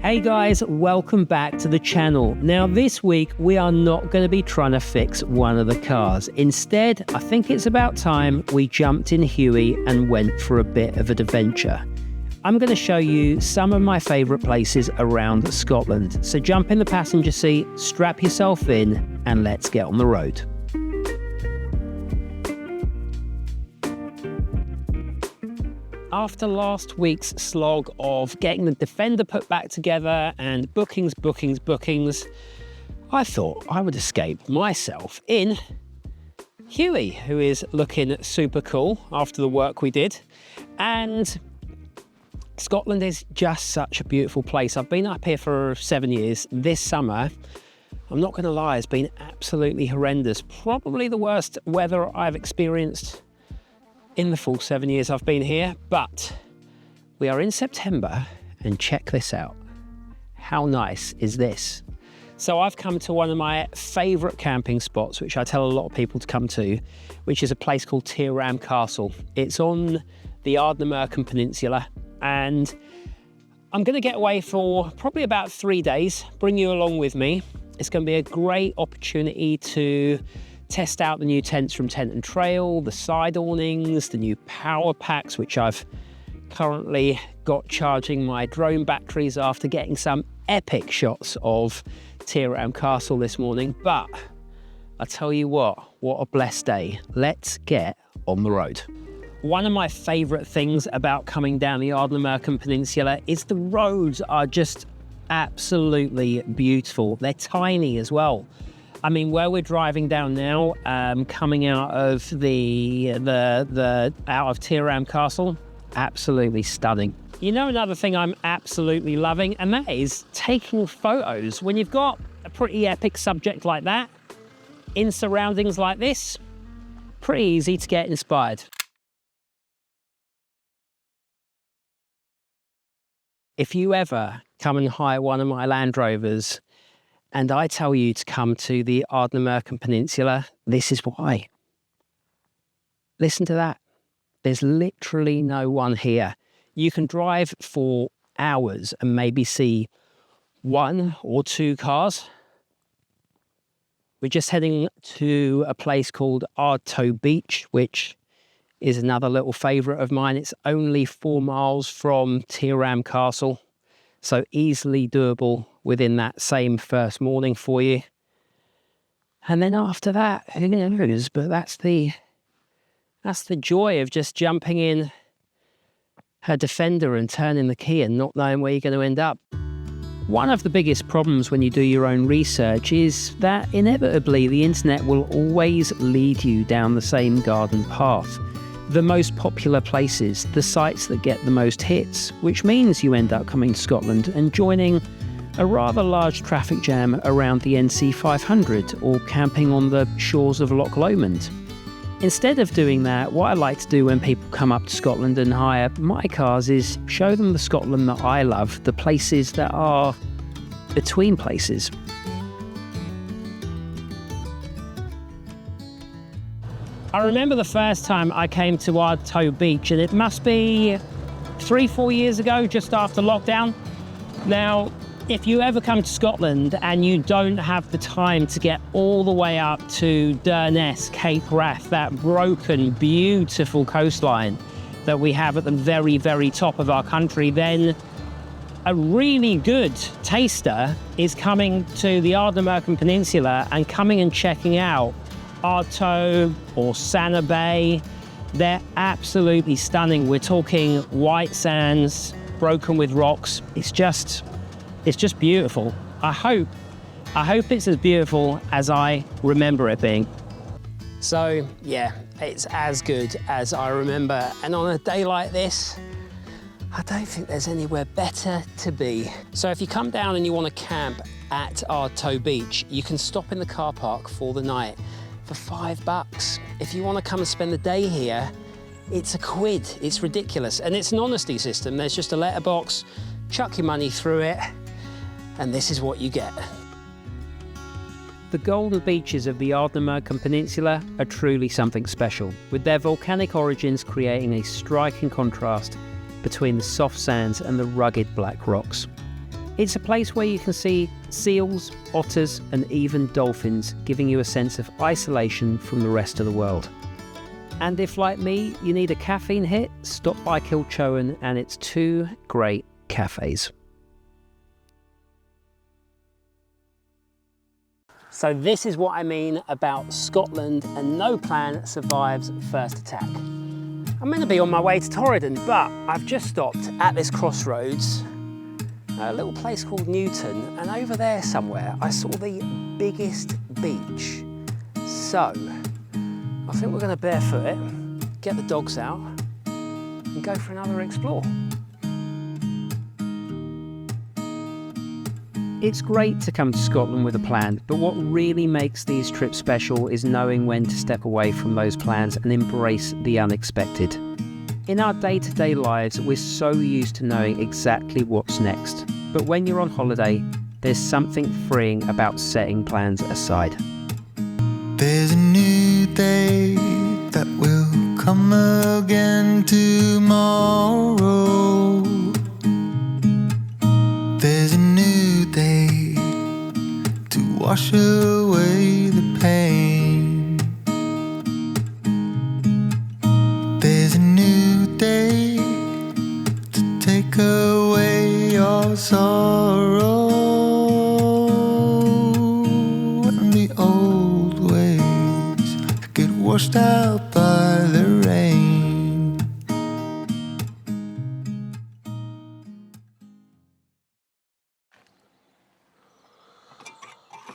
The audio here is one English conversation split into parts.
Hey guys, welcome back to the channel. Now this week we are not going to be trying to fix one of the cars. Instead, I think it's about time we jumped in Huey and went for a bit of an adventure. I'm going to show you some of my favourite places around Scotland. So jump in the passenger seat, strap yourself in and let's get on the road. After last week's slog of getting the Defender put back together and bookings, I thought I would escape myself in Huey, who is looking super cool after the work we did. And Scotland is just such a beautiful place. I've been up here for 7 years. This summer, I'm not going to lie, it's been absolutely horrendous. Probably the worst weather I've experienced in the full 7 years I've been here, but we are in September and check this out. How nice is this? So I've come to one of my favourite camping spots, which I tell a lot of people to come to, which is a place called Torridon Castle. It's on the Ardtoe Peninsula, and I'm going to get away for probably about 3 days, bring you along with me. It's going to be a great opportunity to test out the new tents from Tent and Trail, the side awnings, the new power packs, which I've currently got charging my drone batteries after getting some epic shots of Torridon Castle this morning. But I tell you what a blessed day. Let's get on the road. One of my favourite things about coming down the Ardtoe Peninsula is the roads are just absolutely beautiful. They're tiny as well. I mean, where we're driving down now, coming out of out of Torridon Castle, absolutely stunning. You know, another thing I'm absolutely loving, and that is taking photos. When you've got a pretty epic subject like that, in surroundings like this, pretty easy to get inspired. If you ever come and hire one of my Land Rovers, and I tell you to come to the Ardtoe Peninsula, this is why. Listen to that. There's literally no one here. You can drive for hours and maybe see 1 or 2 cars. We're just heading to a place called Ardtoe Beach, which is another little favourite of mine. It's only 4 miles from Torridon Castle, so easily doable within that same first morning for you. And then after that, who knows, but that's the joy of just jumping in a Defender and turning the key and not knowing where you're going to end up. One of the biggest problems when you do your own research is that inevitably the internet will always lead you down the same garden path. The most popular places, the sites that get the most hits, which means you end up coming to Scotland and joining a rather large traffic jam around the NC 500 or camping on the shores of Loch Awe. Instead of doing that, what I like to do when people come up to Scotland and hire my cars is show them the Scotland that I love, the places that are between places. I remember the first time I came to Ardtoe Beach, and it must be 3-4 years ago, just after lockdown. Now, if you ever come to Scotland and you don't have the time to get all the way up to Durness, Cape Wrath, that broken, beautiful coastline that we have at the very, very top of our country, then a really good taster is coming to the Ardtoe Peninsula and coming and checking out Ardtoe or Santa Bay. They're absolutely stunning. We're talking white sands, broken with rocks. It's just beautiful. I hope it's as beautiful as I remember it being. So yeah, it's as good as I remember. And on a day like this, I don't think there's anywhere better to be. So if you come down and you want to camp at Ardtoe Beach, you can stop in the car park for the night for $5. If you want to come and spend the day here, it's £1. It's ridiculous. And it's an honesty system. There's just a letterbox, chuck your money through it, and this is what you get. The golden beaches of the Ardtoe Peninsula are truly something special, with their volcanic origins creating a striking contrast between the soft sands and the rugged black rocks. It's a place where you can see seals, otters and even dolphins, giving you a sense of isolation from the rest of the world. And if, like me, you need a caffeine hit, stop by Kilchoan and its 2 great cafes. So this is what I mean about Scotland and no plan survives first attack. I'm meant to be on my way to Torridon, but I've just stopped at this crossroads, a little place called Newton, and over there somewhere I saw the biggest beach. So I think we're going to barefoot it, get the dogs out and go for another explore. It's great to come to Scotland with a plan, but what really makes these trips special is knowing when to step away from those plans and embrace the unexpected. In our day-to-day lives, we're so used to knowing exactly what's next. But when you're on holiday, there's something freeing about setting plans aside. There's a new day that will come again tomorrow. There's a new day to wash away the pain. There's a new day to take away your sorrow and the old ways get washed out by the rain.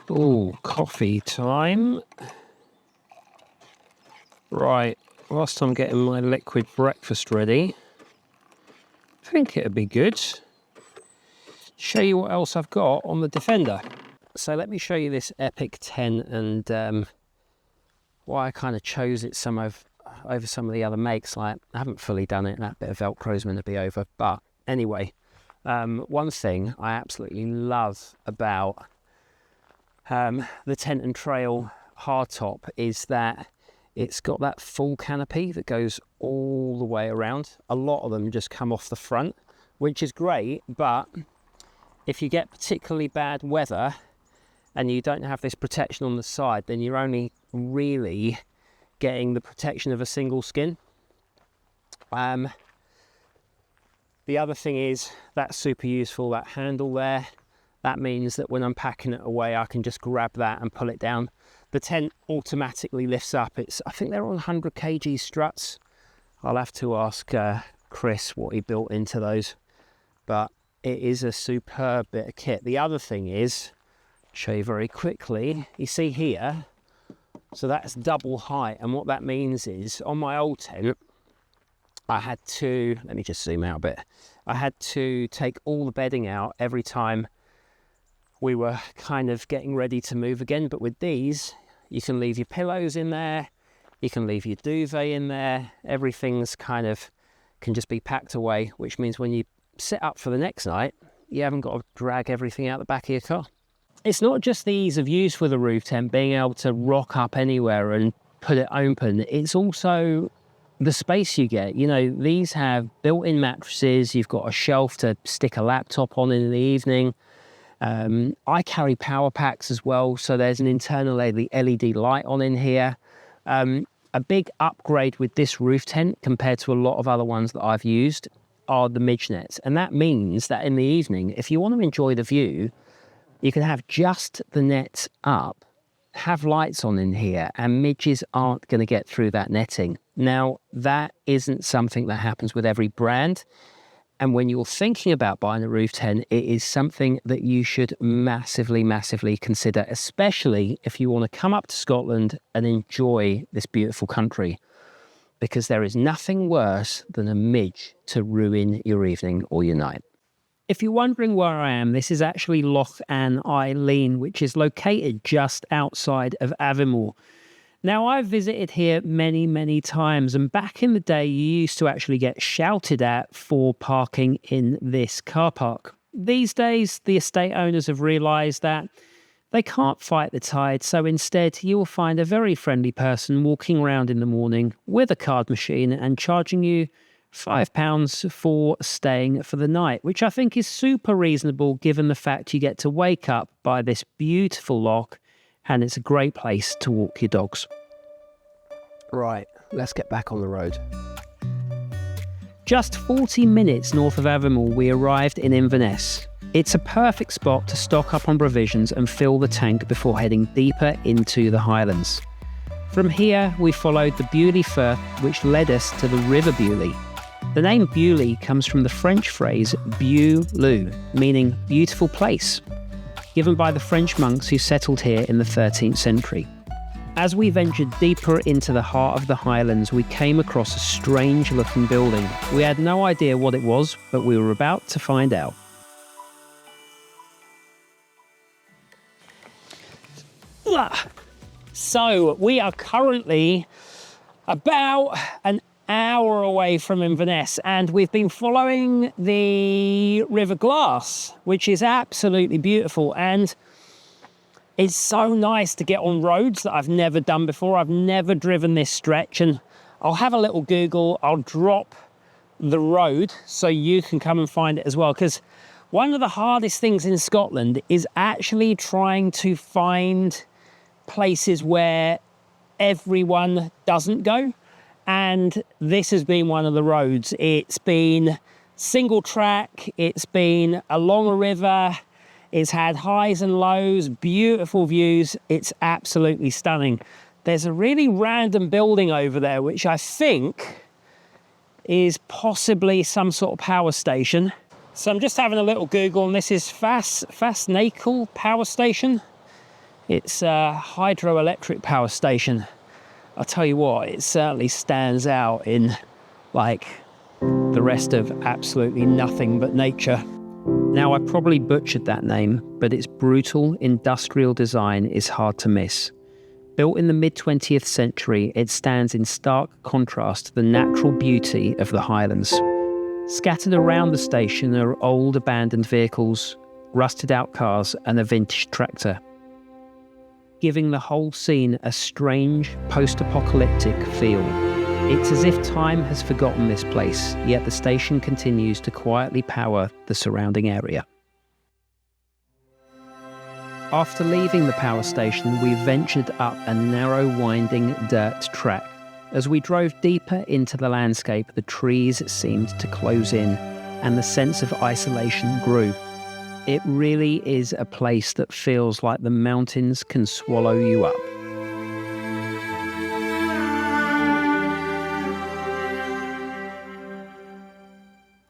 Oh, coffee time. Right, whilst I'm getting my liquid breakfast ready, I think it'd be good to show you what else I've got on the Defender. So let me show you this epic tent and why I kind of chose it over some of the other makes. Like, I haven't fully done it, that bit of Velcro's meant to be over. But anyway, one thing I absolutely love about the Tent and Trail hardtop is that it's got that full canopy that goes all the way around. A lot of them just come off the front, which is great, but if you get particularly bad weather and you don't have this protection on the side, then you're only really getting the protection of a single skin. The other thing is that's super useful, that handle there. That means that when I'm packing it away, I can just grab that and pull it down. The tent automatically lifts up. I think they're on 100 kg struts. I'll have to ask Chris what he built into those, but it is a superb bit of kit. The other thing is, show you very quickly, you see here, so that's double height, and what that means is on my old tent I had to, let me just zoom out a bit, I had to take all the bedding out every time we were kind of getting ready to move again. But with these, you can leave your pillows in there, you can leave your duvet in there, everything's kind of can just be packed away, which means when you set up for the next night, you haven't got to drag everything out the back of your car. It's not just the ease of use with a roof tent, being able to rock up anywhere and put it open, it's also the space you get. You know, these have built-in mattresses, you've got a shelf to stick a laptop on in the evening. I carry power packs as well, so there's an internal LED light on in here. A big upgrade with this roof tent compared to a lot of other ones that I've used are the midge nets, and that means that in the evening, if you want to enjoy the view, you can have just the net up, have lights on in here, and midges aren't going to get through that netting. Now, that isn't something that happens with every brand. And when you're thinking about buying a roof tent, it is something that you should massively, massively consider, especially if you want to come up to Scotland and enjoy this beautiful country, because there is nothing worse than a midge to ruin your evening or your night. If you're wondering where I am, this is actually Loch Awe, which is located just outside of Aviemore. Now, I've visited here many, many times, and back in the day, you used to actually get shouted at for parking in this car park. These days, the estate owners have realised that they can't fight the tide, so instead, you'll find a very friendly person walking around in the morning with a card machine and charging you £5 for staying for the night, which I think is super reasonable given the fact you get to wake up by this beautiful loch and it's a great place to walk your dogs. Right, let's get back on the road. Just 40 minutes north of Aviemore, we arrived in Inverness. It's a perfect spot to stock up on provisions and fill the tank before heading deeper into the highlands. From here, we followed the Bewley Firth, which led us to the River Bewley. The name Bewley comes from the French phrase Beau-Lou, meaning beautiful place, given by the French monks who settled here in the 13th century. As we ventured deeper into the heart of the highlands, we came across a strange-looking building. We had no idea what it was, but we were about to find out. So we are currently about an hour away from Inverness, and we've been following the River Glass, which is absolutely beautiful, and it's so nice to get on roads that I've never done before. I've never driven this stretch, and I'll have a little Google. I'll drop the road so you can come and find it as well, because one of the hardest things in Scotland is actually trying to find places where everyone doesn't go, and this has been one of the roads. It's been single track, it's been along a river, it's had highs and lows, beautiful views. It's absolutely stunning. There's a really random building over there which I think is possibly some sort of power station. So I'm just having a little Google, and this is Fastnacle Power Station. It's a hydroelectric power station. I'll tell you what, it certainly stands out in like the rest of absolutely nothing but nature. Now, I probably butchered that name, but its brutal industrial design is hard to miss. Built in the mid-20th century, it stands in stark contrast to the natural beauty of the Highlands. Scattered around the station are old abandoned vehicles, rusted out cars and a vintage tractor, giving the whole scene a strange post-apocalyptic feel. It's as if time has forgotten this place, yet the station continues to quietly power the surrounding area. After leaving the power station, we ventured up a narrow, winding dirt track. As we drove deeper into the landscape, the trees seemed to close in, and the sense of isolation grew. It really is a place that feels like the mountains can swallow you up.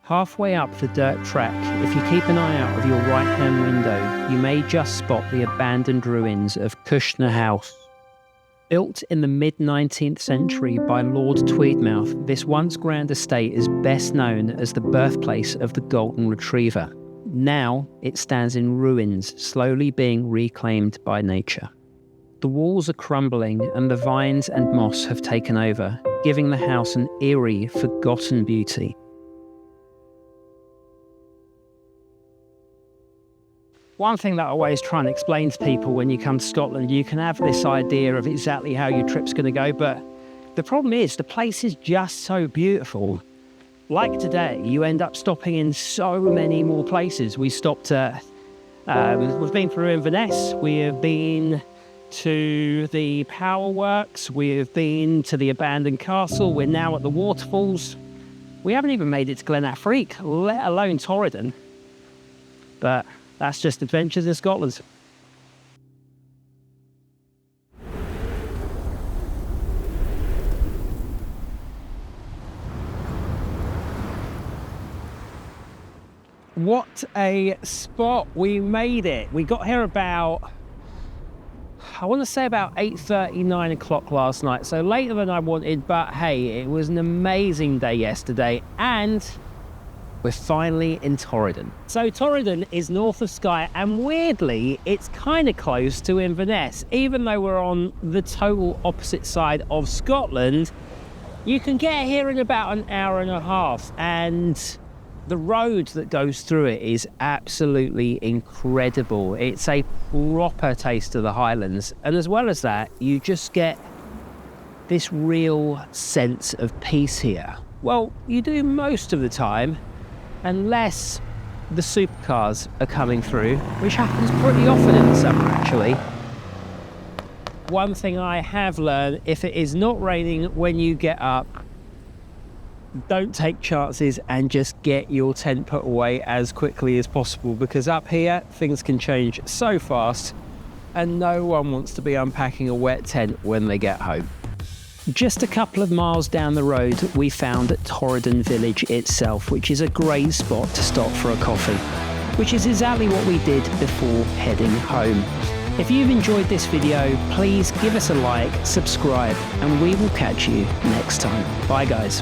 Halfway up the dirt track, if you keep an eye out of your right-hand window, you may just spot the abandoned ruins of Cushna House. Built in the mid-19th century by Lord Tweedmouth, this once grand estate is best known as the birthplace of the Golden Retriever. Now it stands in ruins, slowly being reclaimed by nature. The walls are crumbling and the vines and moss have taken over, giving the house an eerie, forgotten beauty. One thing that I always try and explain to people when you come to Scotland, you can have this idea of exactly how your trip's going to go, but the problem is the place is just so beautiful. Like today, you end up stopping in so many more places. We stopped at, we've been through Inverness, we have been to the power works, we have been to the abandoned castle, we're now at the waterfalls. We haven't even made it to Glen Affrique, let alone Torridon. But that's just adventures in Scotland. What a spot. We made it. We got here about, I want to say about 8:30, 9 o'clock last night. So later than I wanted, but hey, it was an amazing day yesterday. And we're finally in Torridon. So Torridon is north of Skye, and weirdly, it's kind of close to Inverness. Even though we're on the total opposite side of Scotland, you can get here in about an hour and a half, and the road that goes through it is absolutely incredible. It's a proper taste of the Highlands, and as well as that, you just get this real sense of peace here. Well, you do most of the time, unless the supercars are coming through, which happens pretty often in the summer actually. One thing I have learned, if it is not raining when you get up, don't take chances and just get your tent put away as quickly as possible, because up here things can change so fast and no one wants to be unpacking a wet tent when they get home. Just a couple of miles down the road we found Torridon village itself, which is a great spot to stop for a coffee, which is exactly what we did before heading home. If you've enjoyed this video, please give us a like, subscribe, and we will catch you next time. Bye guys.